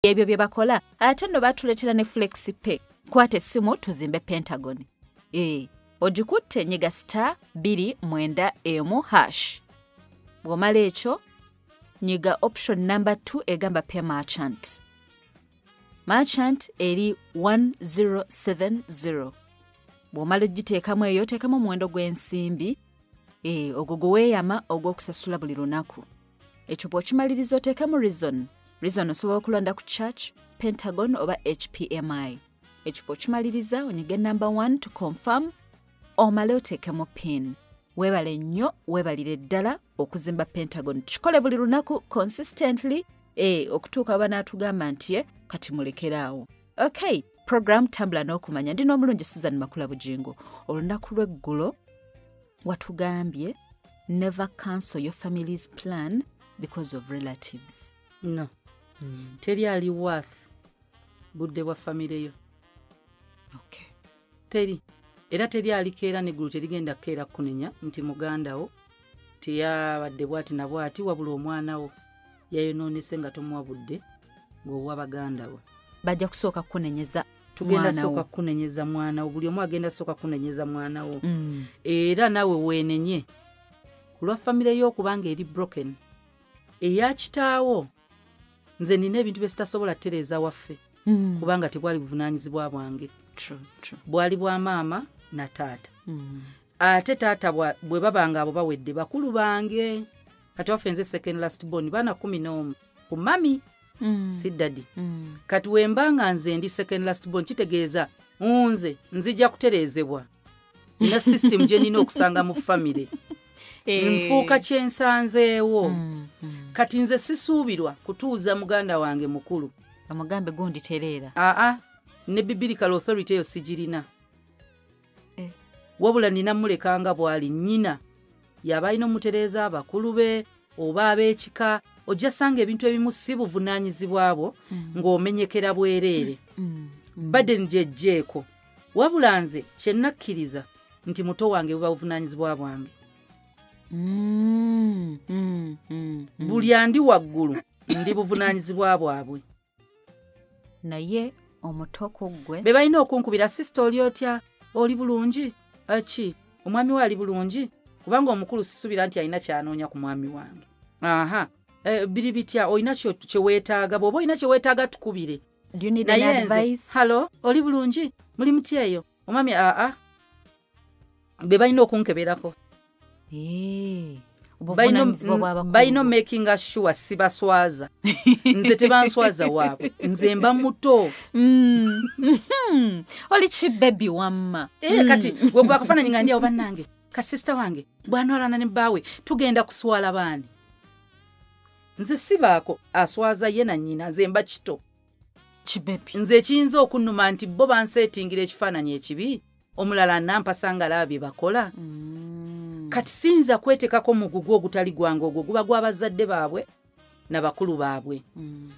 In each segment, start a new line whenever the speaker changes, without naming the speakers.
ebyo bye bakola ate nno batuleetera ne FlexiPay. Kwata essimu tuzimbe Pentagon. Ogikutte nyiga *291#. Bw'omala ekyo nyiga option number 2 egamba pay merchant. Merchant eri 1070. Bw'omala ogiteekamu eyo teekamu omuwendo gw'ensimbi ogwo gwe weeyama ogw'okusasula buli lunaku. Ekyo bw'okimaliriza oteekamu reason osobola okulonda ku church, Pentagon oba HPMI. Ekyo bw'okimaliriza onyiga number 1 to confirm omale oteekemu pin. Weebale nnyo, weebalire ddala okuzimba Pentagon. Kikole buli lunaku consistently okutuuka banaatugamba nti kati mulekeraawo. Okay, program Tambula n'okumanya. Ndina omulungi Susan Makula Bujjingo. Olunaku lw'eggulo watugambye never cancel your family's plan because of relatives.
No. Teri ali worth budde wa family yo.
Okay.
Teri. Era teri alikeera neggulu terigenda kukeera kunenya nti muganda wo teyabadde bwati na bwati wabula omwana wo yayonoonese nga tomuwa budde ng'owa baganda wo.
Bajja kusooka kunenyeza
tugenda sooka kunenyeza mwana wo. Buli omu agenda sooka kunenyeza mwana wo. Era nawe weenenye ku lwa family yo okubanga eri broken. Eya kitaawo nze nina ebintu bye sitasobola ttereeza waffe kubanga tebwali buvunaanyizibwa bwange. Bwali bwa maama na taata. Ate taata bwe babanga abo bawedde bakulu bange. Kati waffe nze second last born baana 11 ku mami si daddy. Kati wembanga nze ndi second last born kitegeeza nze nzija kutereezebwa. Nina system gye nina okusanga mu family. Nfuuka kyensanzeewo. Kati nze sisuubirwa kutuuza muganda wange mukulu.
Amugambe gundi tereera.
Ne biblical authority eyo sigirina. Wabula nina mulekanga bwali nnyina yaba alina omutereeza abakulu be oba ab'ekika ojja sanga ebintu ebimu si buvunaanyizibwa bwo ng'omenyekera bwereere. Baden gyejjeeko. Wabula nze kye nakkiriza nti muto wange buba buvunaanyizibwa bwange. Buli andi waggulu ndi buvunaanyizibwa bwabwe.
Naye omutoko gwe
be balina okunkubira sister oli otya oli bulungi aki omwami we ali bulungi kubanga omukulu sisubira nti alina kyanoonya ku mwami wange. Biri bitya olina kye weetaaga bw'oba olina kye weetaaga tukubire. Naye nze halo oli bulungi muli mutya eyo omwami be balina okunkeberako. Balina making sure sibaswaza. Nze tebanswaza waabwe. Nze mba muto.
Oli kibebi wamma.
Kati gwe bakafaananyi nga ndi awo bannange ka sister wange bw'anwalana ne baawe tugenda kuswala baani. Nze sibaako aswaza ye na nnyina nze mba kito.
Kibebi.
Nze kiyinza okunnuma nti bo banseetingira ekifaananyi ekibi omulala nampasa nga laabye bakola. Kati sinza kwetekako mugugu ogutali gwange ogwo guba gw'abazadde baabwe n'abakulu baabwe.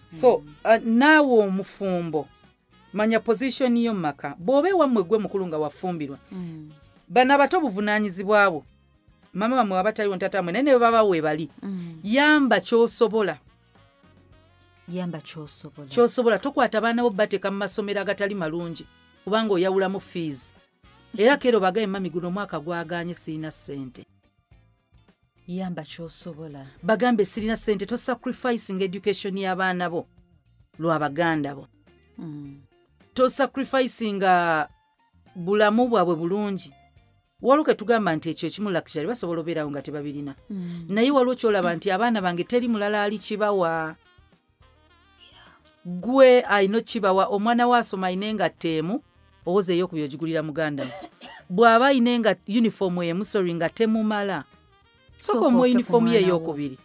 So naawe omufumbo manya position yo maka bw'obe wammwe gwe mukulu nga wafumbirwa. Bana bato buvunaanyizibwa bwo. Mama bamwe abataliwo ntatamwe naye ne baba weebali. Yamba ky'osobola. Ky'osobola tokwata baana bo bateeka mu masomero agatali malungi kubanga oyawulamu fees. Era kero bagaye mami guno mwaka gwaganye sirina ssente.
Yamba ky'osobola.
Bagambe sirina ssente to sacrificing education y'abaana bo lwa baganda bo. To sacrificing bulamu bwabwe bulungi. Waluke tugamba nti ekyo ekimu luxury basobola obeerawo nga tebabirina. Naye waliwo kyolaba nti abaana bange teri mulala ali kibawa. Gwe ayino kibawa omwana waasoma ayinenga tteemu owoze eyo kubyogigulira muganda. Bw'aba ayinenga uniform emusori nga temumala. Soko mu uniform ye ey'okubiri.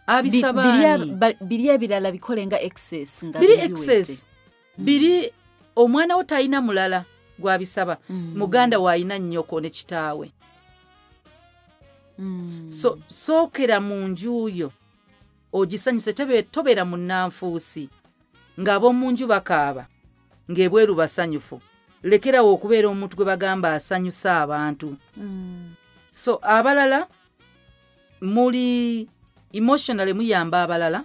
Abisabaani.
Biri ebirala bikole nga excess nga
biri excess. Biri omwana wo tayina mulala gwabisaba. Muganda waayina nnyoko ne kitaawe. So sookera mu nju yo ogisanyuse tobeera mu nnanfuusi ng'ab'omu nju bakaaba ng'ebweru basanyufu. Lekerawo okubeera omuntu gwe bagamba asanyusa abantu. So abalala muli emotionally muyamba abalala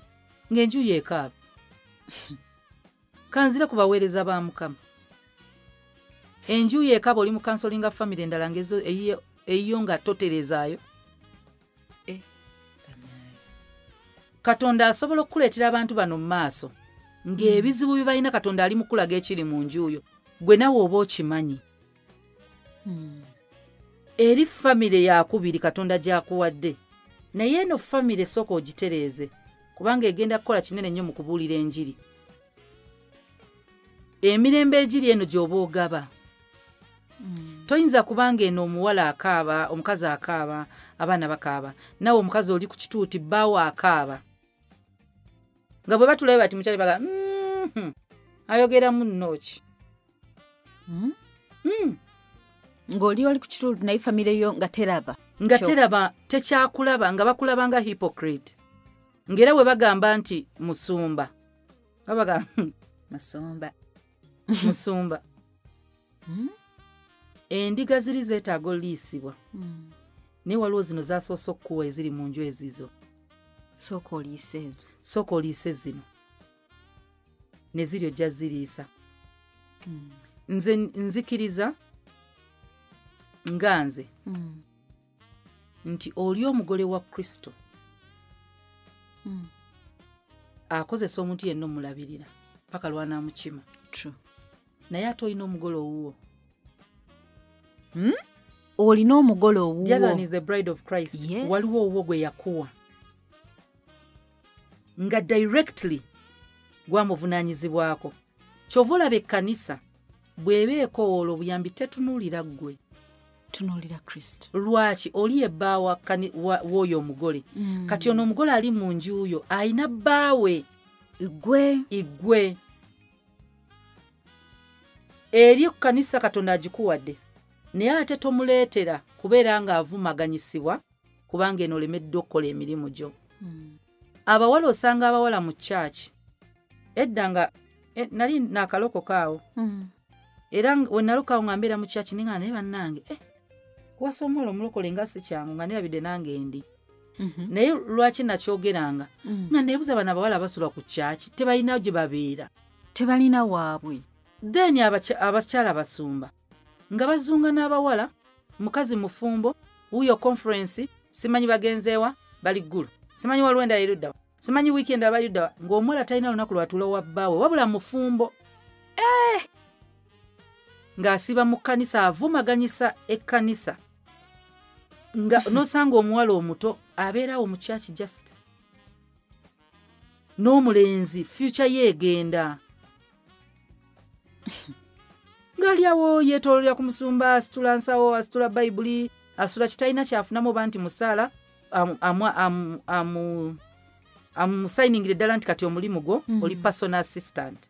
ng'enju yeekaaba. kanzire kubaweereza ba Mukama. Enju yekaba oli mu counselinga family endala ngezo eyiyo nga toterezaayo. Katonda asobola okukuleetera abantu bano mu maaso ng'ebizibu bye balina Katonda ali mukulaga ekiri mu nju yo gwe nawe oba okimanyi. Eri family yakubiri Katonda gy'akuwadde naye eno family sooka ogitereeze kubanga egenda kukola kinene nnyo mu kubuulira enjiri. Emirembe egiri eno gy'oba ogaba. Toyinza kubanga eno omuwala akaaba, omukazi akaaba, abaana bakaaba, nawe omukazi oli ku kituuti bbaawo akaaba. Nga bwe batulabe bati mukyali baga ayogera munno ki.
Ng'oli oli ku kituuti naye famire yo nga teraba.
Nga teraba tekyakulaba nga bakulaba nga hypocrite. Ngera bwe bagamba nti musumba. Babaga
Masumba.
musumba. Endiga ziri zeetaaga oliisibwa. Naye waliwo zino zasoose okukuwa eziri mu nju ezizo.
Sooka oliise ezo.
Sooka oliise zino. Ne ziri ojja ziriisa. Nze nzikiriza nga nze nti oli omugole wa Kristo akozesa omuntu yenna omulabirira paka lwanaamukima.
True.
Naye ate olina omugole owuwo.
Olina omugole owuwo.
The other one is the bride of Christ.
Yes.
Waliwo owuwo gwe yakuwa nga directly gwamuvunaanyizibwako. Kyova olaba ekkanisa bw'ebeeko olwo obuyambi tetunuulira ggwe.
Tunuulira Kristo.
Lwaki oli ebbaawa w'oyo omugole. Kati ono omugole ali mu nju yo ayina bbaawe igwe. Eri ku kanisa Katonda agikuwadde naye ate tomuleetera kubeera ng'avumaganyisibwa kubanga eno olemedde okukola emirimu gyo. Abawala osanga abawala mu church edda nga nali naakalokoka awo era we nalukaawo nga mbeera mu church ninga naye bannange kuwasa omuwala omulokole nga si kyangu nga nerabidde nange ndi. Naye lwaki nakyogeranga nga neebuza bano abawala basula ku church tebalina gye babeera.
Tebalina waabwe.
Then abakyala basumba nga bazunga n'abawala mukazi mufumbo wuyo conference simanyi bagenzeewa bali ggulu simanyi walwenda eruddawa simanyi weekend abayuddawa ng'omuwala talina lunaku lwatuula wa bbaawe wabula mufumbo ng'asiba mu kkanisa avumaganyisa ekkanisa nga n'osanga omuwala omuto abeerawo mu church just n'omulenzi future yeegenda ng'aliawo yeetoololera ku musumba asitula nsawo asitula bayibuli asitula kitalina kyafunamu oba nti musaala amusayiningire ddala nti kati omulimu gwo oli personal assistant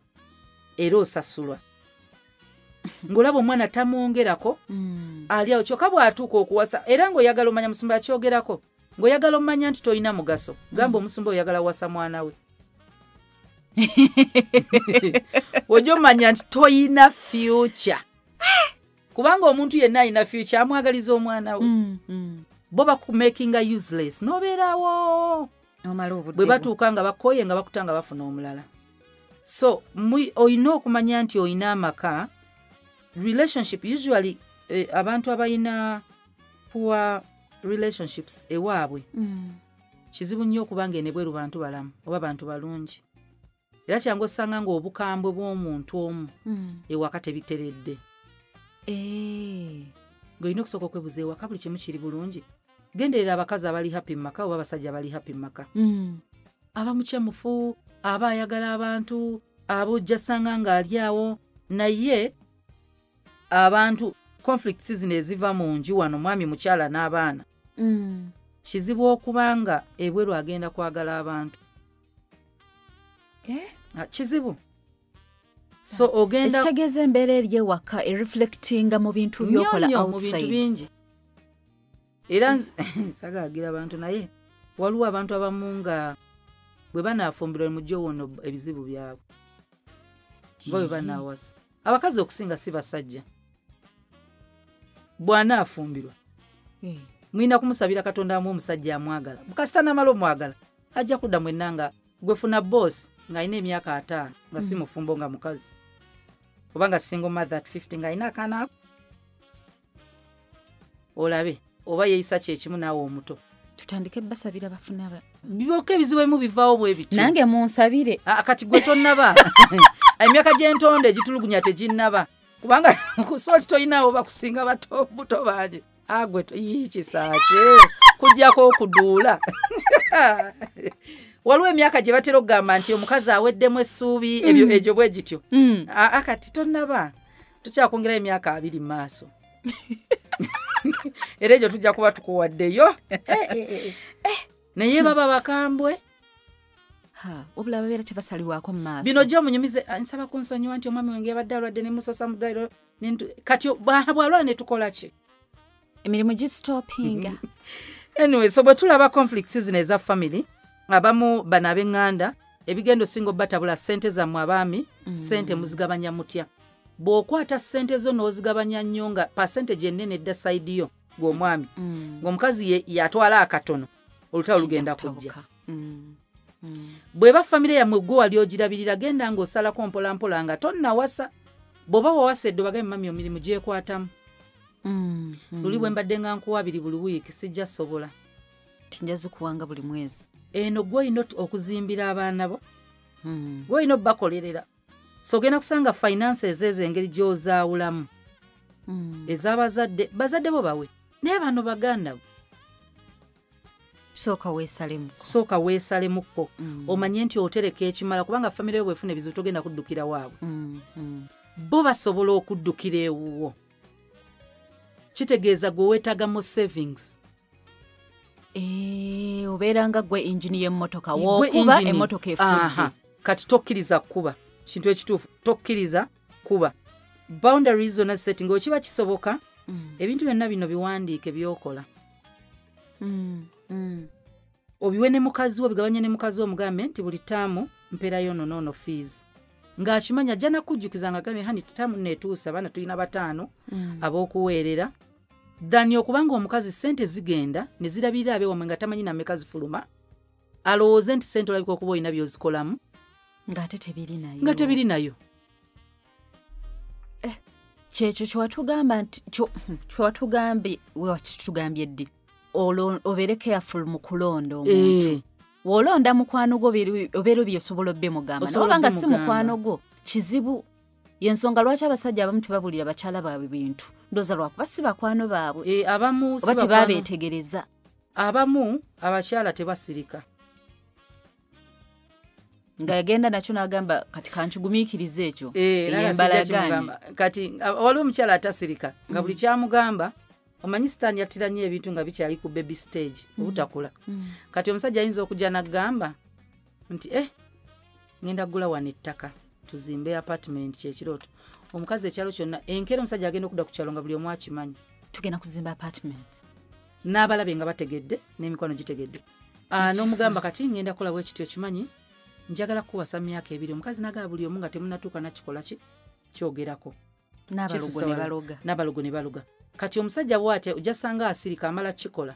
era osasulwa. Ng'olaba omwana tamwongerako aliawo kyokka bw'atuuka okuwasa era ng'oyagala omanya musumba yakyogerako ng'oyagala omanya nti tolina mugaso gamba omusumba oyagala wasa mwana we. Ojja omanya nti toyina future kubanga omuntu yenna alina future amwagaliza omwana we. Bo bakumakinga useless n'obeerawo bwe batuuka nga bakooye nga bakutanga bafuna omulala. So olina okumanya nti olina amaka relationship usually abantu abalina poor relationships ewaabwe kizibu nnyo okubanga enebweru bantu balamu oba bantu balungi. Era kyangu osanga ng'obukambwe bw'omuntu omu ewaka tebiteredde. Ng'olina okusooka okwebuza ewaka buli kimu kiri bulungi. Genderera abakazi abali happy mu maka oba abasajja abali happy mu maka. Aba mukyamufu, aba ayagala abantu, aba ojja sanga ng'ali awo naye abantu conflicts zino eziva mu nju wano mwami mukyala n'abaana. Kizibu okubanga ebweru agenda kwagala abantu. Kizibu. So ogenda
ekitegeeza embeera eri ewaka ereflectinga mu bintu by'okola outside.
Mu bintu bingi. Era nsagaagira abantu naye waliwo abantu abamu nga bwe banaafumbirwa mu jjo wono ebizibu byabwe. Bo bwe banaawasa. Abakazi okusinga si basajja. Bw'anaafumbirwa. Mwina kumusabira Katonda amu omusajja amwagala. Mukasita n'amala omwagala ajja kudda mwenna nga gwe funa boss ng'alina emyaka 5 nga si mufumbo nga mukazi obanga single mother at 50 ng'alina akaana olabe oba yeeyisa kyekimu naawe omuto
tutandike basabira bafune
byokka ebizibu ebimu bivaawo bwe bityo
nange munsabire
kati gwe tonnaba emyaka gy'entonde egitulugunya teginnaba kubanga kusoti toyinaawo bakusinga buto bangi gwe kisaakye kujjako okuduula waliwo emyaka gye batera okugamba nti omukazi aweddemu essuubi egyo bwe gityo kati tonnaba tukyakwongerayo emyaka 2 mu maaso era egyo tujja kuba tukuwaddeyo naye baba bakambwe
obula babeera tebasalibwako mu maaso
bino gy'omunyumize nsaba kunsonyiwa nti omwami wange yabadde alwadde ne musosa mu ddwaliro kati bwalwala ne tukola ki
emirimu gistopinga
anyway so bwe tulaba conflicts zino eza family abamu bano ab'eŋŋanda ebigendo singa batabula ssente zammwe abaami ssente muzigabanya mutya bw'okwata ssente zo n'ozigabanya nnyo nga percentage ennene edda sayidi yo gw'omwami ng'omukazi yatwala akatono olutalo lugenda kujja bw'eba famire yammwe gwe wali ogirabirira genda ng'osalako mpolampola nga tonnawasa bw'oba wawasa eddo bagambe mami omirimu gyekwatamu luli bwe mbadde nga nkuwa 2 buli wiiki sijja sobola
tinjazikuwanga buli mwezi
eno gwe olina okuzimbira abaana bo gwe olina obbakolerera so ogenda kusanga finances ezo engeri gy'ozaawulamu ez'abazadde bazadde bo bawe naye bano baganda bo sooka weesalemukko omanye nti otereka ekimala kubanga famire yo bwefuna ebizibu togenda kuddukira waabwe bo basobola okuddukira ewuwo kitegeeza gwe weetaagamu savings
obeera nga gwe engine y'emmotoka wookuba emmotoka efudde
kati tokkiriza kuba kintu ekituufu tokkiriza kuba boundaries zonna setting okiba kisoboka ebintu byonna bino biwandiike byokola obiwe ne mukazi wo bigabanye ne mukazi wo mugambe nti buli taamu mpeerayo nonono fees ng'akimanya ajja nakujjukiza nga gambe hani taamu neetuusa abaana tulina 5 ab'okuweerera dani okubanga omukazi ssente zigenda ne zirabirira abewamwe nga tamanyi nammeka zifuluma alowooze nti ssente olabika okuba olina by'ozikolamu
ng'ate tebiri nayo kyekyo kyewatugambye tugambye ddi obeere careful mu kulonda omuntu w'olonda mukwano gwo obeera byosobola obbe mugamba naye obanga si mukwano gwo kizibu yensonga lwaki abasajja abamu tebabulira bakyala baabwe bintu ndooza lwakuba si bakwano baabwe oba tebabeetegereza
abamu abakyala tebasirika
nga yagenda nakyo n'agamba kati kankigumiikiriza ekyo eyembalagane
kati waliwo omukyala atasirika nga buli kyamugamba omanyi sitaani yattira nnyo ebintu nga bikyali ku baby stage obutakula kati omusajja ayinza okujja n'agamba nti ngenda kugula wano ettaka tuzimbe apartment kyekirooto omukazi ekyalo kyonna enkeera omusajja agenda okudda ku kyalo nga buli omu akimanyi
tugenda kuzimba apartment
n'abalabe nga bategedde n'emikwano gitegedde n'omugamba kati ngenda kukola bwe kityo kimanyi njagala kuwasa myaka 2 omukazi nagaba buli omu nga temunnatuuka nakikola kyogerako n'abalogo ne baloga kati omusajja bw'atya ojja sanga asirika amala kikola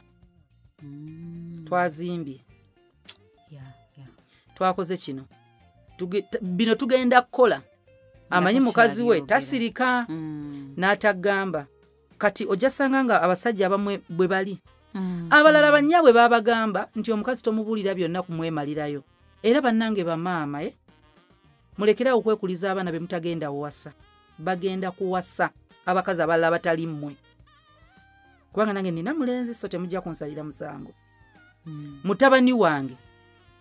twazimbye twakoze kino bino tugenda kukola amanyi mukazi we tasirika n'atagamba kati ojja sanga nga abasajja abamwe bwe bali abalala bannyabwe babagamba nti omukazi tomubuulira byonna kumwemalirayo era bannange bamaama mulekerawo okwekuliza abaana be mutagenda wasa bagenda kuwasa abakazi abalala batali mmwe kubanga nange nina mulenzi so temujja kunsalira musango mutabani wange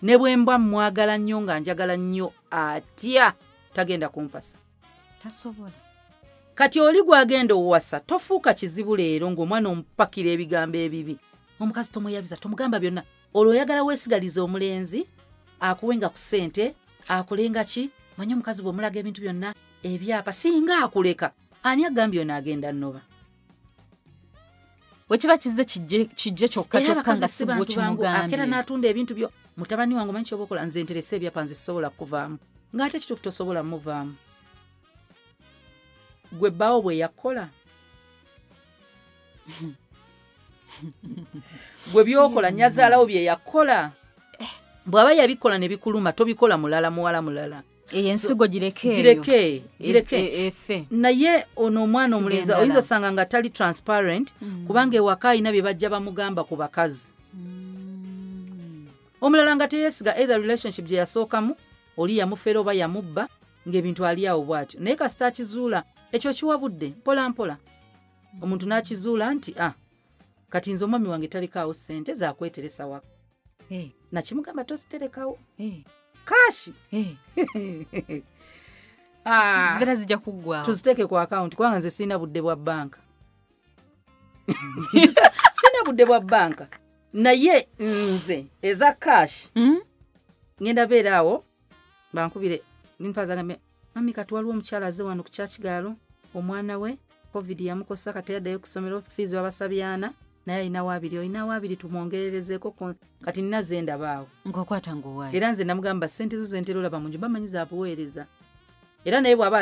ne bwe mba mwagala nnyo nga njagala nnyo atya tagenda kumpasa
tasobola
kati oli gwagenda owasa tofuuka kizibu leero ng'omwana omupakira ebigambo ebibi omukazi tomweyabiza tomugamba byonna olwo oyagala weesigalize omulenzi akuwenga ku ssente akolenga ki manyi omukazi bw'omulaga ebintu byonna ebyapa singa akuleka ani agambye ono agenda nnoba
wekiba kizze kijje kyokka nga si bwo kimugambye
akera n'atunda ebintu byo mutabani wange manyi kyoba okola nze nterese ebyapa nze sisobola kuvaamu ng'ate kituufu tosobola muvaamu gwe bbaawo bwe yakola gwe byokola nnyazaalawo bye yakola bw'aba yabikola ne bikuluma tobikola mulala muwala mulala
ensigo
gireke naye ono omwana omulenzi oyinza osanga nga tali transparent kubanga ewaka alina bye bajja bamugamba ku bakazi omulala nga teyesiga either relationship gye yasookamu oli yamufera oba yamubba ng'ebintu ali awo bw'atyo naye kasita akizuula ekyo kiwabudde mpola mpola omuntu n'akizuula nti kati nze omwami wange talikaawo ssente zakweteresa waka nakimugamba tositerekawo kashi
zibeera zijja kuggwawo
tuziteeke ku akawunti kubanga nze sirina budde bwa banka sirina budde bwa banka naye nze eza kashi ngenda beera awo bankubire nimpazagambe mami kati waliwo omukyala aze wano ku kyakigaalo omwana we covid yamukosa kati yaddayo kusomero fees babasabyana naye olinawo abiri tumwongererezeeko kati nina ze ndabaawo
ng'okwata ng'owaayo
era nze namugamba ssente zo zentera olaba mu nju bamanyi zaabuweereza era naye bw'aba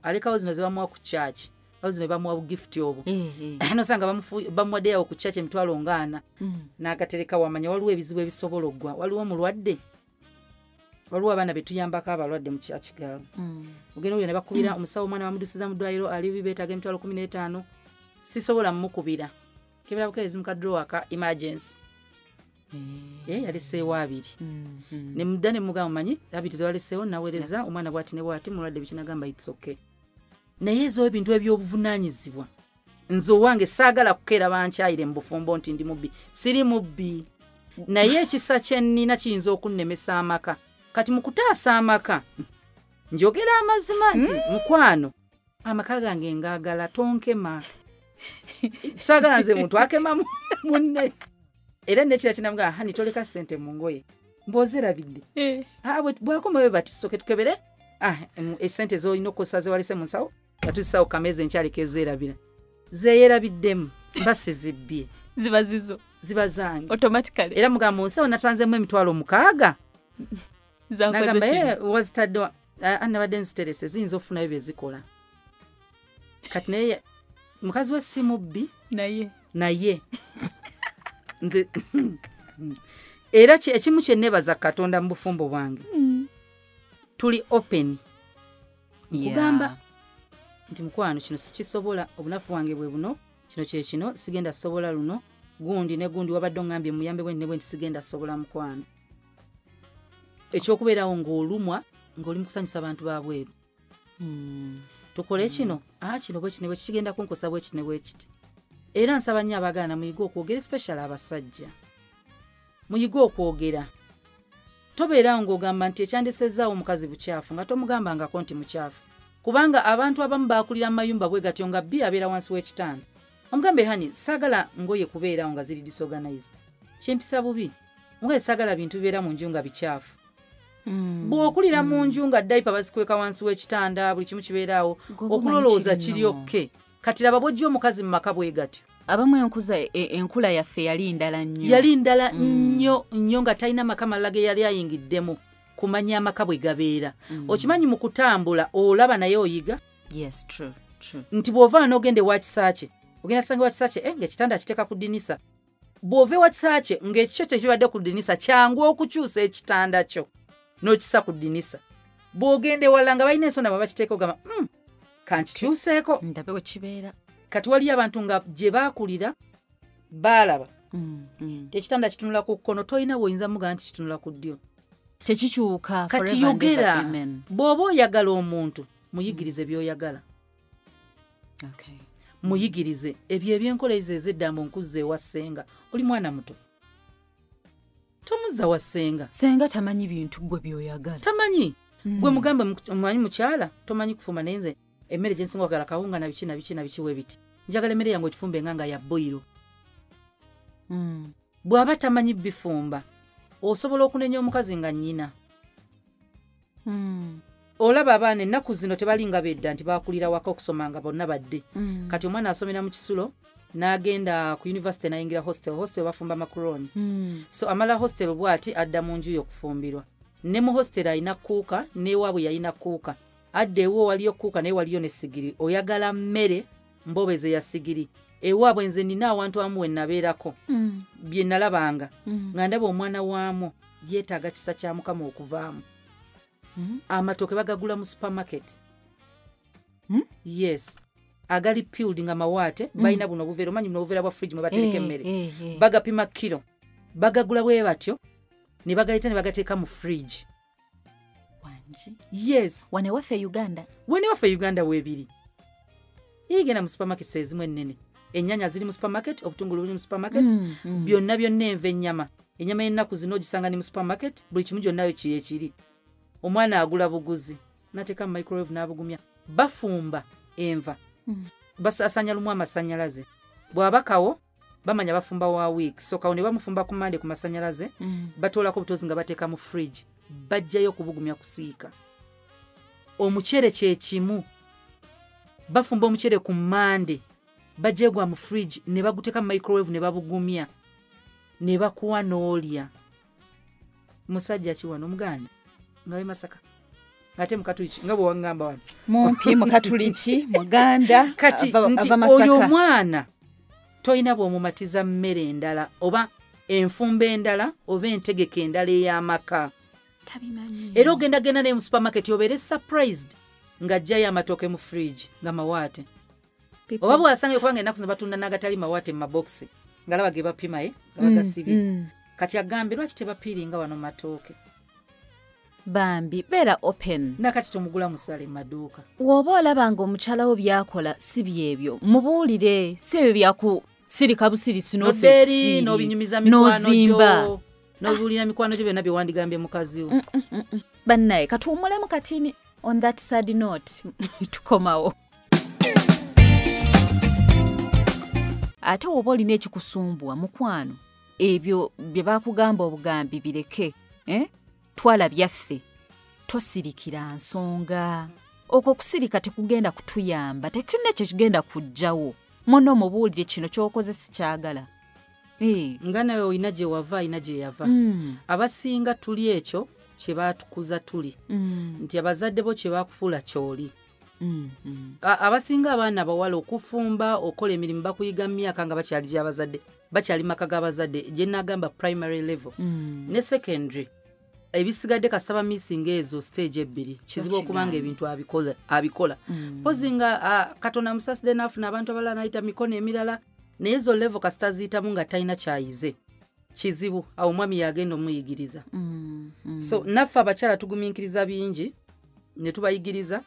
alekawo zino ze bamuwa ku kyaki awo zino bamuwa bugifuti obwo nosanga bamuwaddeyawo ku kyaki emitwalo ngaana n'agatereka wamanya waliwo ebizibu ebisobola oggwa waliwo omulwadde waliwo abaana betuyambako abalwadde mu kyakigaalo ogenda olyo ne bakubira omusawo omwana bamudusiza mu ddwaliro ali beetaaga emitwalo 15 sisobola mukubira kebera bukeezi mukadrowaka emergency yaleseewo abiri ne mudda ne mugamba manyi abiri ze waleseewo naweereza omwana bwati ne bwati mulwadde bikinagamba it's okay naye ezo ebintu ebyobuvunaanyizibwa nze owange saagala kukeera bankyayire mu bufumbo nti ndi mubbi siri mubbi naye ekisa kye nnina kiyinza okunnemesa amaka kati mu kutaasa amaka njogera amazima nti mukwano amaka gange ngaagala tonkema saagala nze muntu akema munne era nekira kinamuga hani toleka ssente mu ngoye mbozerabidde bwakomawe bati soke tukebere essente zolina okukosa zewalese mu nsawo batuzisawo kameze nkyaleka ezerabira zeyerabiddemu basizibbye
ziba zizo
ziba zange
automatically
era mugamba mu nsawo natanzemu emitwalo 6 nagamba wazitadde anabadde nziterese ziyinza okufunayo byezikola kati naye mukazi we si mubbi naye nze era ekimu kyennebaza katonda mu bufumbo bwange tuli open kugamba nti mukwano kino sikisobola obunafu wange bwe buno kino kyekino sigenda sobola luno gundi ne gundi wabadde ongambye muyambe bwe ne bwe nti sigenda sobola mukwano ekyokubeerawo ng'olumwa ng'oli mu kusanyusa abantu babweru tukole kino kino bwe kino bwe kigenda kunkosa bwe kino bwe kiti era nsaba nnyo abaagaana muyige okwogera special abasajja muyige okwogera tobeerawo ng'ogamba nti ekyandisezaawo omukazi bukyafu nga tomugambangako nti mukyafu kubanga abantu abamu baakulira mu mayumba bwe gatyo nga bbi abeera wansi w'ekitanda omugambe hani saagala ngoye kubeerawo nga ziri disorganized kyempisa bubi omugaye saagala bintu bibeera mu nju nga bikyafu bw'okulira mu nju nga dayipa bazikweka wansi w'ekitanda buli kimu kibeeraawo okulowooza kiri okke kati laba bw'ojja omukazi mu maka bwe gatyo
abamu enkula yaffe yali ndala nnyo nga talina maka malala ge yali ayingiddemu kumanya amaka bwe gabeera okimanyi mu kutambula olaba naye oyiga nti bw'ova n'ogende wakisakye ogenda sanga wakisakye ng'ekitanda kiteeka ku ddinisa bw'ova wakisakye ng'ekikyo tekibadde ku ddinisa kyangu okukyusa ekitanda kyo n'okisa ku ddinisa bw'ogende wala nga balina ensonda bwe bakiteeka ogamba kankikyuseeko ndabe bwe kibeera
kati waliyo abantu nga gye baakulira baalaba ekitanda kitunula ku kkono tolina bw'oyinza mugaa nti kitunula ku ddyo
tekikyuka
kati yogera bw'oba oyagala omuntu muyigirize by'oyagala muyigirize ebyo ebyenkola ezo ez'edda mbu nkuzza ewa ssenga oli mwana muto tomuzza wa ssenga
senga tamanyi bintu gwe by'oyagala
tamanyi gwe mugambe mumanyi mukyala tomanyi kufuma naye nze emmere gye nsinga okagala kawunga na biki na biki na biki we biti njagala emmere yange ekifumba enganga ya boiro bw'aba tamanyi bifumba osobola okunenya omukazi nga nnyina olaba abaana ennaku zino tebalinga bedda nti baakulira waka okusoma nga bonna badde kati omwana asomera mu kisulo n'agenda ku university n'ayingira hostel bafumba macaroni so amala hostel bw'ati adda mu nju y'okufumbirwa ne mu hostel alina kuuka n'ewaabwe yalina kuuka adda ewo waliyo kuuka naye waliyo ne sigiri oyagala mmere mbobeze ya sigiri ewaabwe nze nina awantu amu we nabeerako bye nalabanga nga ndaba omwana waamu yeetaaga kisa kya mukama okuvaamu. Amatooke bagagula mu supermarket. Yes. Agali peeled nga mawaate balina buno obuveera omanyi buno obuveera bwa fridge mwe batereka emmere. Bagapima kilo. Bagagula bwe batyo ne bagayita ne bagateeka mu fridge. Yes.
Wane waffe Uganda.
Wane waffe Uganda weebiri. Igenda mu supermarket sezimu ennene. Ennyanya ziri mu supermarket, obutungulu buli mu supermarket, byonna enva ennyama. Ennyama y'ennaku zino gisanga ni mu supermarket, buli kimu gyonna ekiri. Omwana agula buguzi, nateeka mu microwave n'abugumya. Bafumba enva. Basasanya lumu amasannyalaze. Bw'abakawo bamanya bafumba wa week. So kawo ne bamufumba ku Monday ku masannyalaze, batoolako butozi nga bateeka mu fridge. Bajjayo kubugumya kusiika. Omucere kye kimu. Bafumba omucere ku Monday. Bajjegwa mu fridge ne baguteeka mu microwave ne babugumya. Ne bakuwa n'olya. Musajja ki wano Muganda? Ngawe Masaka. Ngate mukatuliki nga bwe wangamba wano.
Mumpi mukatuliki Muganda.
Kati nti oyo mwana toyina bw'omumatiza mmere endala oba enfumba endala oba entegeka endala ey'amaka.
Tabimanyi.
Era ogenda ne mu supermarket obeere surprised nga ajjayo amatooke mu fridge nga mawaate. Oba bw'asanga kubanga ennaku zino batunda n'agatali mawaate mu maboksi ngalaba ge bapima nga bagasibye. Kati agambe lwaki tebapiiringa wano matooke.
Bambi beera open.
Nakati tomugula musale maduuka.
Woba olabanga omukyala wo byakola si byebyo mubuulire si ebyo byaku sirika busirisi
n'ofeeri n'obinyumiza mikwano gyo n'obuulira mikwano gyo byonna bye wandigambye mukazi wo.
Bannaye katuwummulemu katini on that sad note tukomawo. Ate oba olina ekikusumbuwa mukwano ebyo bye bakugamba obugambi bireke. Twala byaffe tosirikira nsonga. Okwo kusirika tekugenda kutuyamba, tekuna ekyo kigenda kujjawo. Muno mubuulire kino ky'okoze sikyagala.
Nga nawe olina gye wava alina gye yava. Abasinga tuli ekyo kye baatukuza tuli. Nti abazadde bo kye baakufuula ky'oli. Abasinga abaana abawala okufumba okola emirimu bakuyiga mu myaka nga bakyali gy'abazadde, bakyali maka g'abazadde gye nagamba primary level ne secondary. Ebisigadde kasaba missing ezo stage ebbiri kizibu okubanga ebintu abikola. Pozi nga Katonda musaside nafuna abantu abalala nayita mikono emirala nezo level kasita ziyitamu nga talina kyayize kizibu awo mwami yagenda omuyigiriza. So naffe abakyala tugumiikiriza bingi ne tubayigiriza.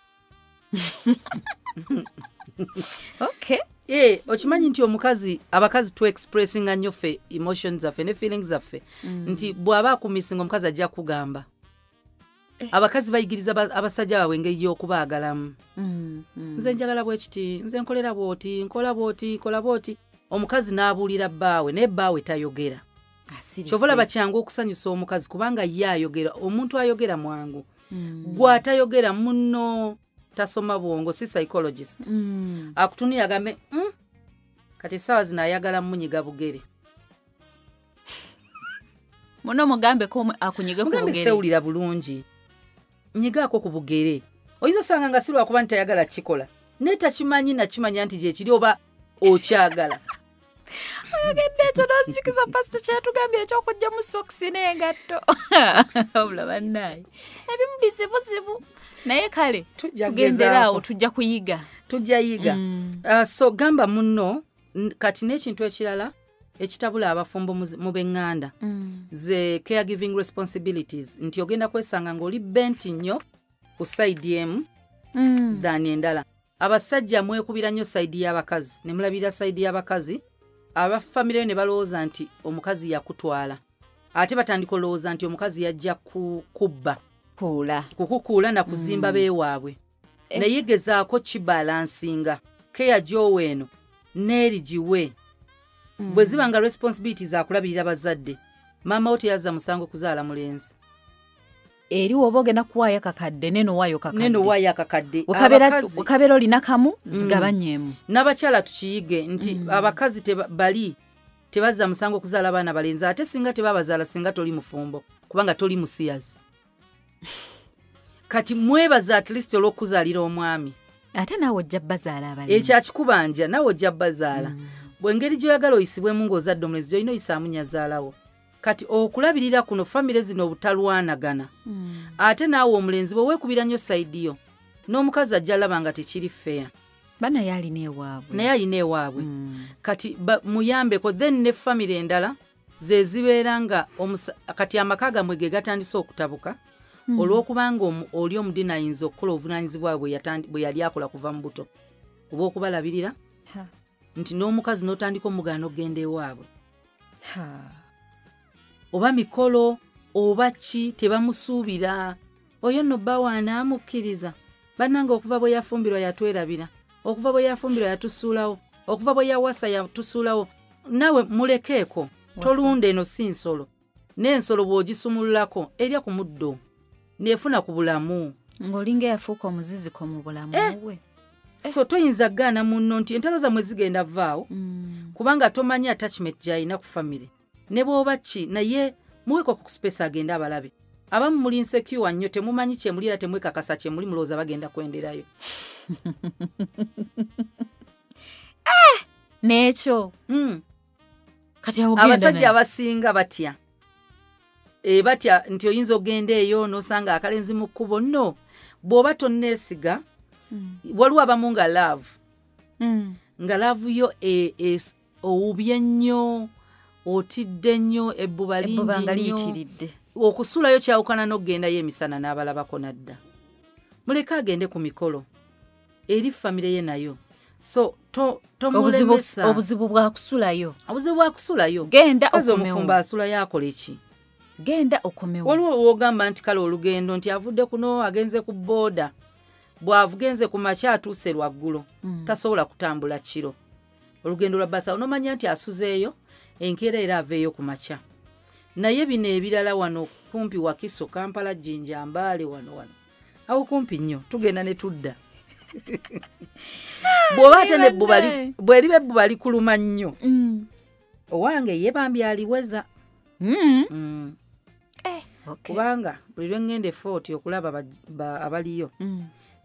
Okay.
Okimanyi nti omukazi abakazi tu expressinga nnyo ffe emotions zaffe ne feelings zaffe nti bw'aba akumisinga omukazi ajja kugamba. Abakazi bayigiriza abasajja baabwe engeri y'okubaagalamu. Nze njagala bwe kiti, nze nkolera bw'oti, nkola bw'oti, kola bw'oti. Omukazi n'abuulira bbaawe naye bbaawe tayogera. Kyova olaba kyangu okusanyusa omukazi kubanga ye ayogera. Omuntu ayogera mwangu. Gw'atayogera munno tasoma bwongo si psychologist. Akutunira agambe kati sawa zino ayagala munyiga bugere.
Muno mugambe ko akunyiga ku bugere.
Mugambe sewulira bulungi. Nyigaako ku bugere. Oyinza osanga nga si lwakuba nti tayagala kikola. Netakimanyi nakimanya nti gye kiri oba okyagala.
Oyogedde ekyo n'ozikiza pasita kyatugambye ekyokujja mu sokisi n'engatto. Obula bannaye. Ebimu bizibuzibu. Naye kale tugenderaawo tujja kuyiga.
Tujja yiga. So gamba munno kati n'ekintu ekirala ekitabula abafumbo mu b'eŋŋanda ze caregiving responsibilities nti ogenda kwesanga ng'oli benti nnyo ku side emu dani endala. Abasajja mwekubira nnyo side y'abakazi ne mulabira side y'abakazi abafamire ne balowooza nti omukazi yakutwala ate batandika olowooza nti omukazi yajja kubba kukukuula na kuzimba beewaabwe. Naye gezaako kibalansinga keya gy'owo eno n'eri giwe. Bwe ziba nga responsibilities akulabirira bazadde maama wo teyazza musango kuzaala mulenzi.
Eri woba ogenda kuwaayo kakadde neno waayo
akakadde.
Wekabeera olina kamu zigabanyeemu.
N'abakyala tukiyige nti abakazi tebazza musango kuzaala abaana balenzi ate singa tebabazaala singa toli mufumbo kubanga toli musiyazi. Kati mwebaza at least olw'okuzaalira omwami.
Ate naawe ojja bazaala abalenzi.
Ekyakikubanja naawe ojja bazaala. Bw'engeri gy'oyagala oyisibwemu ng'ozadde omulenzi gy'olina oyisaamu nnyazaalawo. kati okulabirira kuno famire zino obutalwanagana ate naawe omulenzi bwe weekubira nnyo sayidi yo n'omukazi ajja alaba nga tekiri fair
naye alina ewaabwe
kati muyambeko then ne famire endala ze zibeera nga kati amaka gammwe ge gatandise okutabuka olw'okubanga oli omudini ayinza okukola obuvunaanyizibwa bwe yali akola kuva mu buto oba okubalabirira nti n'omukazi n'otandika omugaana okgenda ewaabwe oba mikolo oba ki tebamusuubira oyo nno bawaana amukkiriza bannanga okuva bwe yafumbirwa yatwerabira okuva bwe yafumbirwa yatusuulawo okuva bwe yawasa yatusuulawo nawe mulekeeko tolunda eno si nsolo n'ensolo bw'ogisumululako erya ku muddo neefuna ku bulamu
ng'olinga yafuuka omuziziko mu bulamu we
so toyinza gaana munno nti entalo zammwe zigenda vaawo kubanga tomanyi attachment gy'alina ku famire ne bw'oba ki naye muweeko ku space agenda abalabe abamu muli insecure nnyo temumanyi kyemuli era temwekakasa kyemuli mulowooza bagenda kwenderayo
n'ekyo kati
abasajja abasinga batya batya nti oyinza ogenda eyo n'osanga akalenzi mu kkubo nno bw'oba tonneesiga waliwo abamu nga love nga love yo owubye nnyo otidde nnyo ebbuba lingi nnyo okusulayo kyawukana n'okgendayo emisana n'abalabako nadda muleke agende ku mikolo eri famire ye nayo so tomulemesa
obuzibu bwakusulayo
genda omufumba asulayo akola eki
genda okomewo
waliwo wogamba nti kale olugendo nti avudde kuno agenze ku booda bw'avugenze ku makya atuuse lwaggulo tasobola kutambula kiro olugendo lwa basa onomanya nti asuzeeyo enkeera era aveeyo ku makya naye bino ebirala wano kumpi Wakiso Kampala Jinja Mbale wano awo kumpi nnyo tugenda ne tudda bw'oba ate bw'eriba ebbuba likuluma nnyo owange ye bambi aliweza kubanga buli lwe ŋŋenda efooti okulaba abaliyo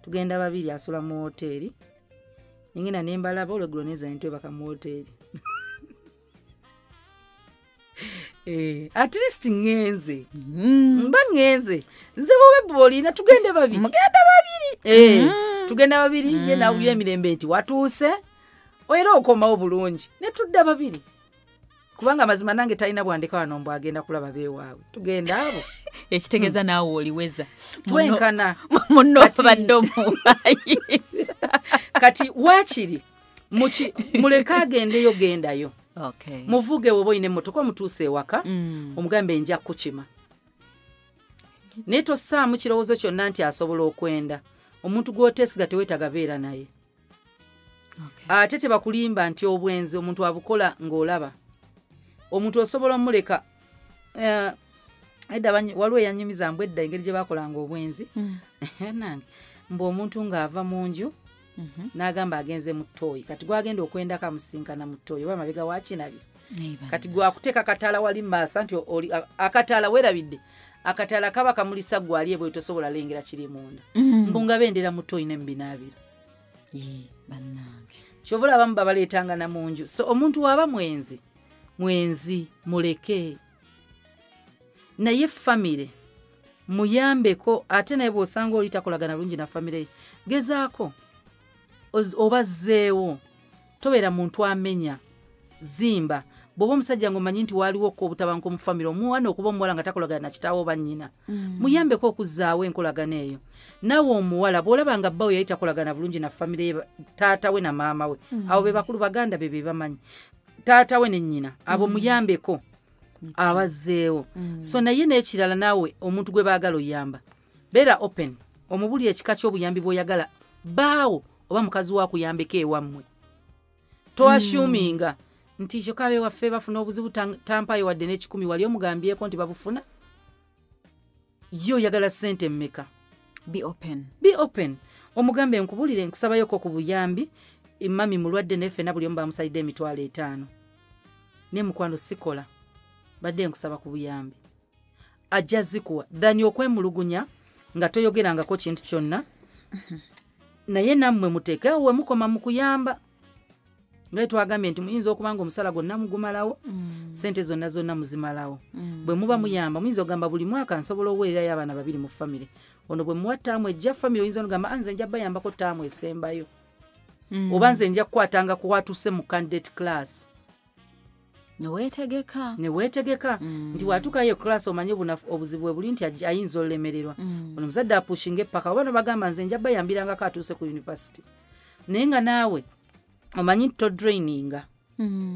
tugenda babiri asula mu woteeri ningina nembalaba olweggulo neza nitwebaka mu woteeri at least ŋŋenze mba ŋŋenze nze bwoba ebbuba olina tugende babiri tugenda babiri ye nawulira emirembe nti watuuse era okomawo bulungi ne tudda babiri kubanga mazima nange talina bwandeka wano mbw agenda kulaba beewaabwe tugenda abo
ekitegeeza naawe oliweza
twenkana
munno obadde omuwaayisa
kati waakiri muleke agendeyo gendayo muvuge woba oyina emmotoka omutuuse ewaka omugambe nja kukima naye tossaamu kirowoozo kyonna nti asobola okwenda omuntu gw'oteesiga teweetaga beera naye ate tebakulimba nti obwenzi omuntu abukola ng'olaba omuntu osobola omuleka edda waliwo eyanyumiza mbw edda engeri gye bakolanga obwenzi nange mbu omuntu ng'ava mu nju n'agamba agenze mu ttooyi kati gwagenda okwendako amusinkana mu ttooyi oba mabega wakinabye kati gwakuteeka akataala wali mmaasa nti akataala weerabidde akataala kaba kamulisa gwali ebwe tosobola lengera kiri munda mbu nga bendera mu ttooyi n'embinaabiro kyovula abamu babaleetangana mu nju so omuntu waaba mwenzi muleke naye famire muyambeko ate naye bw'osanga oli takolagana bulungi na famire ye gezaako obazzeewo tobeera muntu amenya zimba bw'oba omusajja ng'omanyi nti waaliwo okko obutabanguko mu famire omwana okuba omuwala nga takolagana na kitaawo oba nnyina muyambeko okuzzaawo enkolagana eyo naawe omuwala bw'olaba nga bbawo yali takolagana bulungi na famire ye taata we na maama we abo be bakulu baganda be bamanyi taata we ne nnyina abo muyambeko abazzeewo so naye n'ekirala naawe omuntu gwe baagala oyamba beera open omubuli ekika ky'obuyambi bw'oyagala baawo oba mukazi wakuyambeko ewammwe toashuminga nti kyo kabe waffe bafuna obuzibu tampayo wadde n'ekikumi wali omugambyeko nti babufuna yo oyagala ssente mmeka
be open omugambe
nkubulire nkusabayoko ku buyambi mami mulwadde neffe na buli omu bamusayidde emitwalo 5 ne mukwano sikola badde nkusaba ku buyambi ajja zikuwa dani okwemulugunya nga toyogerangako kintu kyonna naye nammwe muteekewo we mukoma mu kuyamba nga twagambye nti muyinza okubanga omusala gonna mugumalawo sente zonna muzimalawo bwe muba muyamba muyinza ogamba buli mwaka nsobola oweererayo abaana 2 mu famire ono bwe muwa ttaamu ejja famire oyinza ogamba nze nja bayambako ttaamu esembayo oba nze nja kukwatanga kuwatuse mu candidate class neweetegeka nti watuukayo class omanye obuzibu bwe buli nti ayinza olemererwa ono muzadde apushinga epaka oba no bagamba nze nja bayambirangako atuuse ku university naye nga naawe omanyi todraininga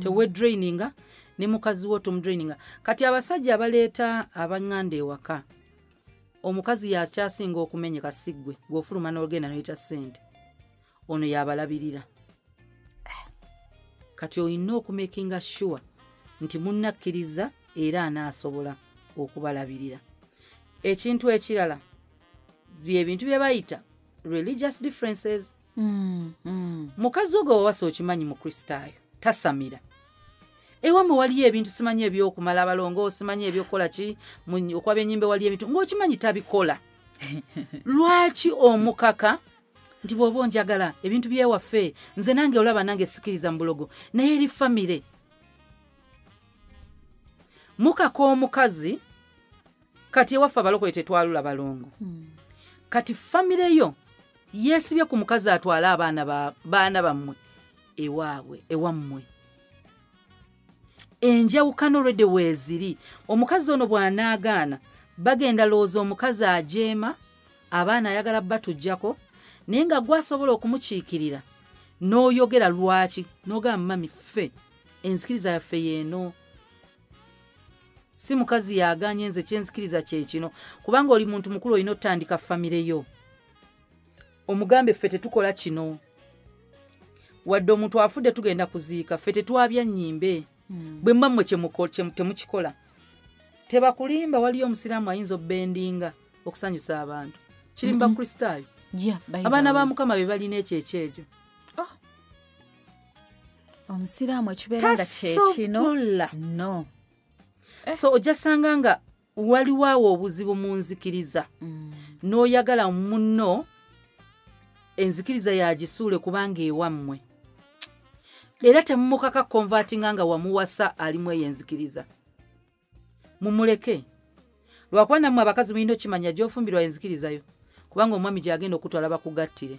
tewedraininga ne mukazi wo tomudraininga kati abasajja abaleeta abaŋŋanda ewaka omukazi yakyasinga okumenyeka siggwe gw'ofuluma n'ogenda noyita ssente ono yabalabirira kati olina okumakinga sure nti munnakkiriza era anaasobola okubalabirira ekintu ekirala byebintu bye bayita religious differences mukazi ogwo wawasa okimanyi mu kristaayo tasamira ewamme waliyo ebintu simanyi ebyokumala abalongo simanyi ebyokukola ki okwaba ennyimbe waliyo ebintu ng'okimanyi tabikola lwaki omukaka nti bw'oba onjagala ebintu byewaffe nze nange olaba nange sikiriza mu bulogo naye eri famire mukaka omukazi kati ewaffe abalokole tetwalula balongo kati famire yo yeesibye ku mukazi atwala baana bammwe ewammwe enjawukano olwedde weeziri omukazi ono bw'anaagaana bagenda looza omukazi ajeema abaana ayagala batujjako naye nga gwasobola okumukiikirira n'oyogera lwaki n'ogamba mami ffe enzikiriza yaffe yeeno si mukazi yaganye nze kyenzikiriza kye kino kubanga oli muntu mukulu olina otandika famire yo omugambe ffe tetukola kino wadde omuntu afudde tugenda kuziika ffe tetwabya nnyimbe bwe mmammwe temukikola tebakulimba waliyo omusiraamu ayinza obbendinga okusanyusa abantu kirimba kristaayo abaana ba mukama be balina ekyo
omusiraamu ekibeera nga kyekino no
so ojasanga nga waliwo awo obuzibu mu nzikiriza n'oyagala munno enzikiriza yagisuule kubanga ewammwe era temumukaka konvatinga nga wamuwasa alimu eyo enzikiriza mumuleke lwakuba nammwe abakazi mulina okimanya gy'ofumbirwa enzikirizayo kubanga omwami gyagenda okutwala bakugattire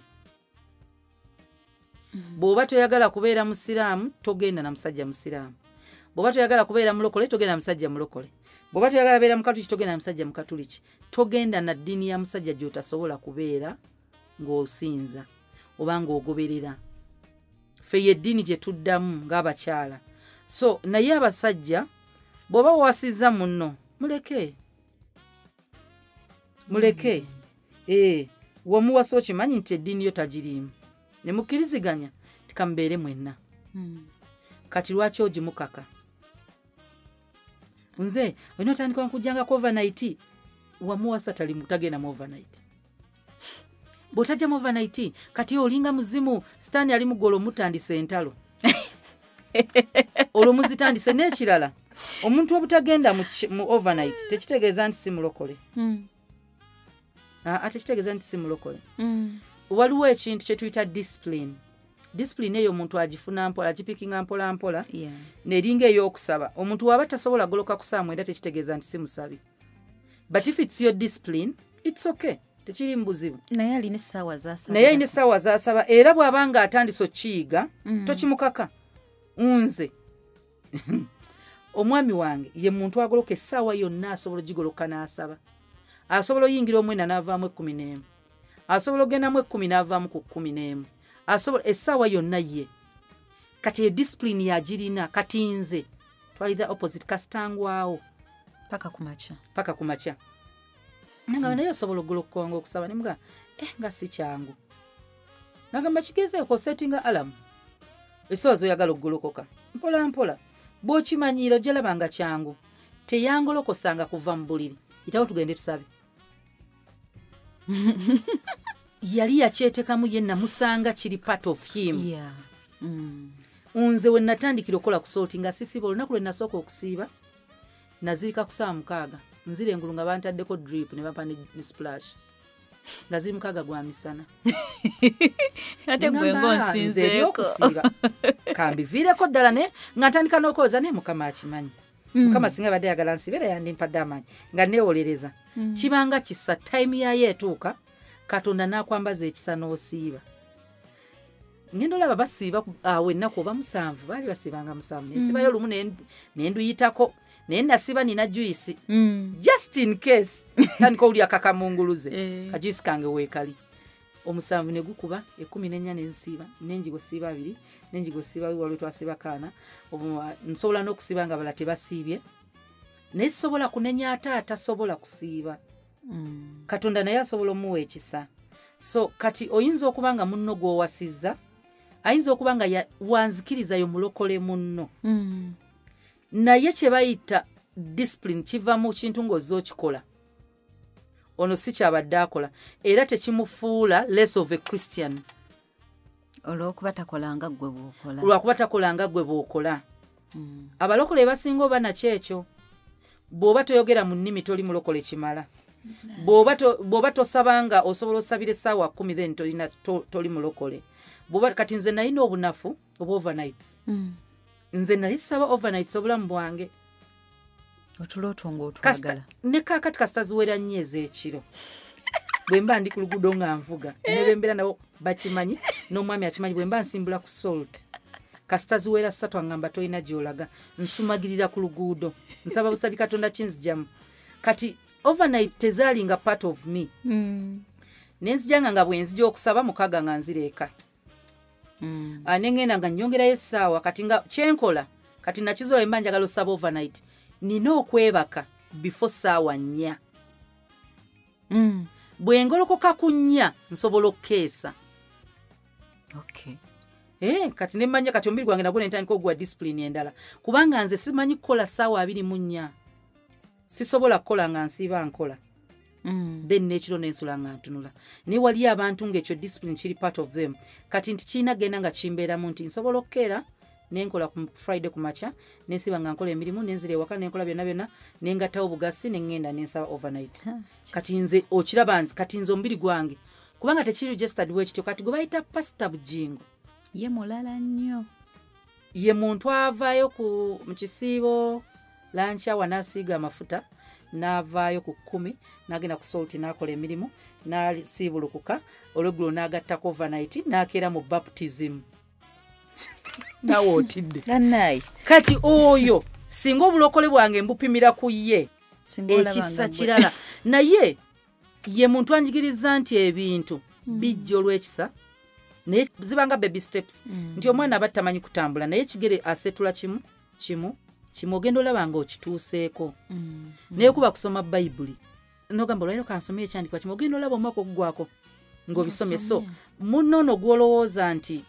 bw'oba toyagala kubeera musiraamu togenda na musajja musiraamu bw'oba toyagala kubeera mulokole togenda na musajja mulokole bw'oba toyagala beera mukatuliki togenda na musajja mukatuliki togenda na ddiini ya musajja gy'otasobola kubeera ng'osinza oba ng'ogoberera ffe yeddiini gye tuddamu ng'abakyala so naye abasajja bw'oba wawasizza munno muleke wamuwasa okimanyi nti eddiini yo tagiriimu ne mukkiriziganya tikamubeere mwenna kati lwaki ogimukaka nze olina otandika nkujjangako overnight wamuwasa tagenda mu overnight bw'otajja mu overnight kati olinga muzimu sitaani ali mugolo omutandise entalo olwo muzitandise n'ekirala omuntu obutagenda mu overnight tekitegeeza nti si mulokole tekitegeeza nti si mulokole waliwo ekintu kye tuyita discipline eyo omuntu agifuna mpola agipikinga mpola mpola neringa ey'okusaba omuntu waba tasobola goloka kusaba mwenda tekitegeeza nti si musabi but if it's your discipline it's okay tekiri mbuzibu
naye alina essaawa
z'asaba era bw'abanga atandise okukiyiga tokimukaka nze omwami wange ye muntu agoloka essaawa yonna asobola ogigoloka n'asaba asobola oyingira omwenda n'avaamu 11 asobola ogendamu 10 n'avaamu ku 11 asobola essaawa yonna ye kati eyo discipline yagirina kati nze twalida opposite kasitangwawo paka kumakya nanga naye osobola ogolokonga okusaba nemuga nga si kyangu nagamba kigezeeko settinga alamu essaawa zoyagala okugolokoka mpola mpola bw'okimanyiira ojja labanga kyangu teyangolokosanga kuva mu buliri itawo tugende tusabe yali yakyeteekamu ye namusanga kiri part of him nze we natandikira okukola kusooti nga sisiba olunaku lwe nasooka okusiiba nazirika ku 6 nzira engulu nga bantaddeko drip ne bampa ne splash nga ziri mukaga gwa misana
ate gwe ngonsinzeeko
kambiviireko ddala ne nga ntandika n'okwoza naye mukama akimanyi mukama singa badde yagala nsibeera yandimpadde amaanyi nga neewolereza kibanga kisa time yayo etuuka katonda n'akwambaza ekisa n'osiiba ngenda olaba basiiba awo ennaku oba 7 baali basiibanga 7 nesibayo olumu nenduyitako naye nasiba nina juice just in case tandika oli akakamunguluze kajuice kange weekali 7 ne gukuba 14 nensiiba nenjigo siiba 2 nenjigo siiba waliwo twasiba kaana nsobola n'okusiiba nga bala tebasiibye naye sobola kunenya ate sobola kusiiba katonda naye asobola omuwa ekisa so kati oyinza okuba nga munno gw'owasizza ayinza okuba nga wanzikirizayo mulokole munno naye kye bayita discipline kiva mu kintu ng'ozze okikola ono si kyabadde akola era tekimufuula less of a Christian
olw'okuba takolanga gwe bw'okola abalokole basinga oba nakyekyo bw'oba toyogera mu nnimi toli mulokole kimala bw'oba tosabanga osobola osabira essaawa 10 then toli mulokole bw'oba kati nze nalina obunafu oba overnights nze nali saba overnights obulamu bwange otuloto ng'otwagala
ne kaakati kasita ziwera nnyo ez'ekiro bwe mba ndi ku luguudo nga nvuga nebembeera nabo bakimanyi n'omwami akimanyi bwe mba nsimbula ku salt kasita ziwera 3 angamba tolina gy'olaga nsumagirira ku luguudo nsaba busabi katonda kinzijamu kati overnight tezaalinga part of me nenzijanga nga bwe nzija okusaba mukaga nga nzireeka nengenda nga nnyongerayo essaawa kati nga kyenkola kati nakizola emba njagala osaba overnight nina okwebaka before ssaawa 4 bwe ngolokoka ku 4 nsobola okukeesa kati nemmanya kati omubiri gwange nagwo nentandika ogwa discipline endala kubanga nze simanyi kukola ssaawa 24 sisobola kukola nga nsiiba nkola then nekiro nensula nga ntunula naye waliyo abantu ng'ekyo discipline kiri part of them kati nti kiina genda nga kimbeeramu nti nsobola okukeera nenkola ku Friday ku makya nensiba nga nkola emirimu nenzira ewaka nenkola byonna nengattawo bugasi nengenda nensaba overnight kati nze okiraba nzi kati nze omubiri gwange kubanga tekiri registered wekityo kati gwe bayita Pastor Bujjingo
ye mulala nnyo
ye muntu avaayo mu kisiibo lancha wanasiiga amafuta n'avaayo ku 10 n'agenda ku salt n'akola emirimu n'asiibulukuka olweggulo n'agattako overnight n'akeera mu baptism nawe otidde kati oyo singa obulokole bwange mbupimira ku ye ekisa kirala naye ye muntu anjigiriza nti ebintu bijja olw'ekisa naye zibanga baby steps nti omwana aba tamanyi kutambula naye kigere asetula kimu ogenda olaba nga okituuseeko naye kuba kusoma bayibuli nogamba olwairo kansomye ekyandikwa kimu ogenda olaba omwaka ogugwako ng'obisomye so munono gw'olowooza nti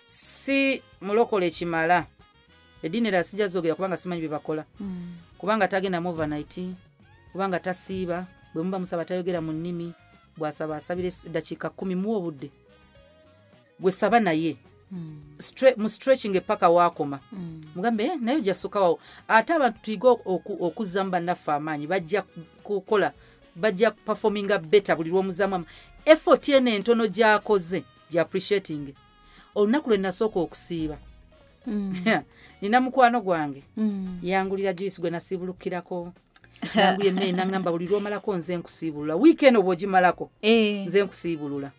si mulokole kimala eddiini era sijja zoogera kubanga simanyi bye bakola kubanga tagenda mu overnight kubanga tasiiba bwe muba musaba tayogera mu nnimi bw'asaba asabire dakiika 10 muwa obudde bwe saba naye mu stretching epaka waakoma mugambe naye ojja ssukawo ate abantu tuyiga okuzzamu bannaffe amaanyi bajja kukola bajja performinga better buli lw'omuzzamu effort eno entono gy'akoze gya appreciating olunaku lwe nasooka okusiiba nina mukwano gwange yangulira juice gwe nasiibulukirako yangu yemme nangamba buli lw'omalako nze nkusiibulula weekend obwo gimalako nze nkusiibulula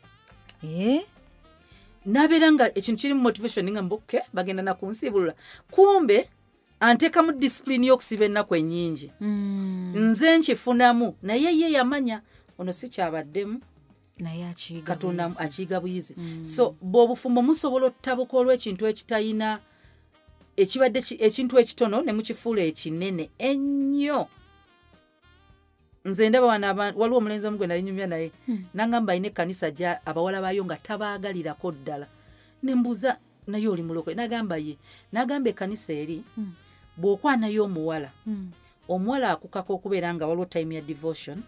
nabeera nga ekintu kiri mu motivation nga mboke bagenda nakunsiibulula kumbe anteeka mu discipline y'okusiiba ennaku ennyingi nze nkifunamu naye ye yamanya ono si kyabaddemu
naye
katonda akiyiga buyizi so bw'obufumbo musobola ottabuka olw'ekintu ekitayina ekibadde ekintu ekitono ne mukifuula ekinene ennyo nze ndaba waliwo omulenzi omu gwe nali nyumya naye nangamba ayina ekkanisa gya abawala baayo nga tabaagalirako ddala ne mbuuza naye oli mulokole n'agamba ekkanisa eri bw'okwanayo omuwala omuwala akukako okubeera nga waliwo time ya devotion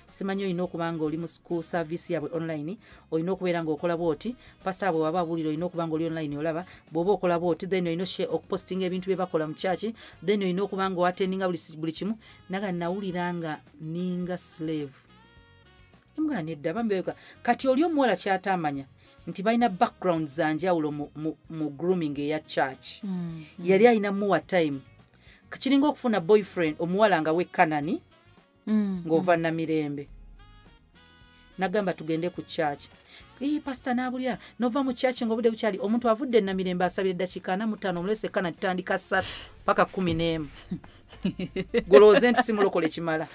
simanyi olina okuba nga oli ku service yabwe online olina okubeera nga okola bwoti pastor bwe waba abulira olina okuba nga oli online olaba bw'oba okola bwoti then olina okupostinga ebintu bye bakola mu church then olina okuba nga oattendinga buli kimu naga nawulira nga ninga slave embwa nedda bambeeka kati oli omuwala kyatamanya nti balina background zanjawulo mu grooming eya church yali alina muwa time kiringa okufuna boyfriend omuwala nga wekkanani ng'ova namirembe nagamba tugende ku church pastor nabulya nova mu church ng'obudde bukyali omuntu avudde namirembe asabira eddakiika 45 omulese kana tutandika 3 paka 11 golooze nti simulokole kimala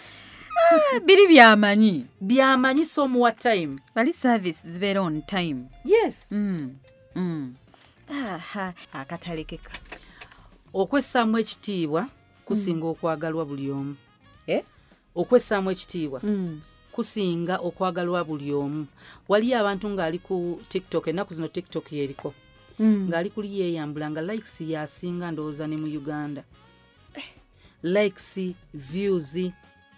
biri byamanyi
so muwa time
bali service zibeera on time.
Yes.
Akatalekeka
okwessaamu ekitiibwa kusinga okwagalwa buli omu. Okwessaamu ekitiibwa kusinga okwagalwa buli omu. Waliyo abantu ng'ali ku TikTok, ennaku zino TikTok yeriko, ng'ali kuli yeeyambula nga likes yasinga ndowooza ne mu Uganda. Likes, views,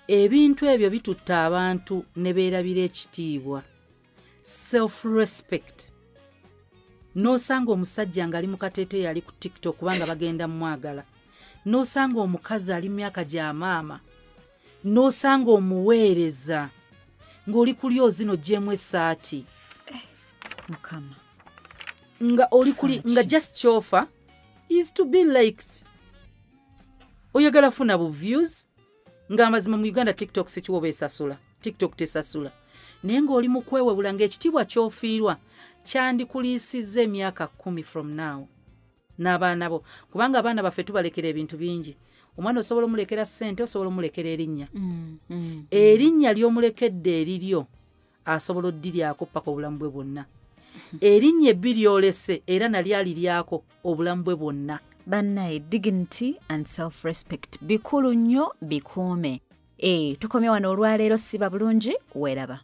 ebintu ebyo bitutta abantu ne beerabira ekitiibwa. Self-respect. N'osanga omusajja ng'ali mu kateeteeyi ali ku TikTok kubanga bagenda mwagala. N'osanga omukazi ali myaka gya maama. N'osanga omuweereza ng'oli kuli ozino gyemu essaati.
Mukama.
Nga oli kuli nga just chofa is to be liked. Oyagala funa bu views nga amazima mu Uganda TikTok sikiwoba esasula. TikTok tesasula. Naye ng'oli mu kwewebula ng'ekitiibwa ky'ofiirwa kyandikuliisizza emyaka 10 from now. N'abaana bo kubanga abaana baffe tubalekera ebintu bingi. Omwana osobola omulekera ssente, osobola omulekera erinnya. Erinnya ly'omulekedde eriryo asobola oddiryako paka obulamu bwe bwonna. Erinnya ebbiri olese era nalyo aliryako obulamu bwe bwonna.
Bannaye dignity and self-respect bikulu nnyo bikuume. Tukomye wano olwaleero siba bulungi weeraba.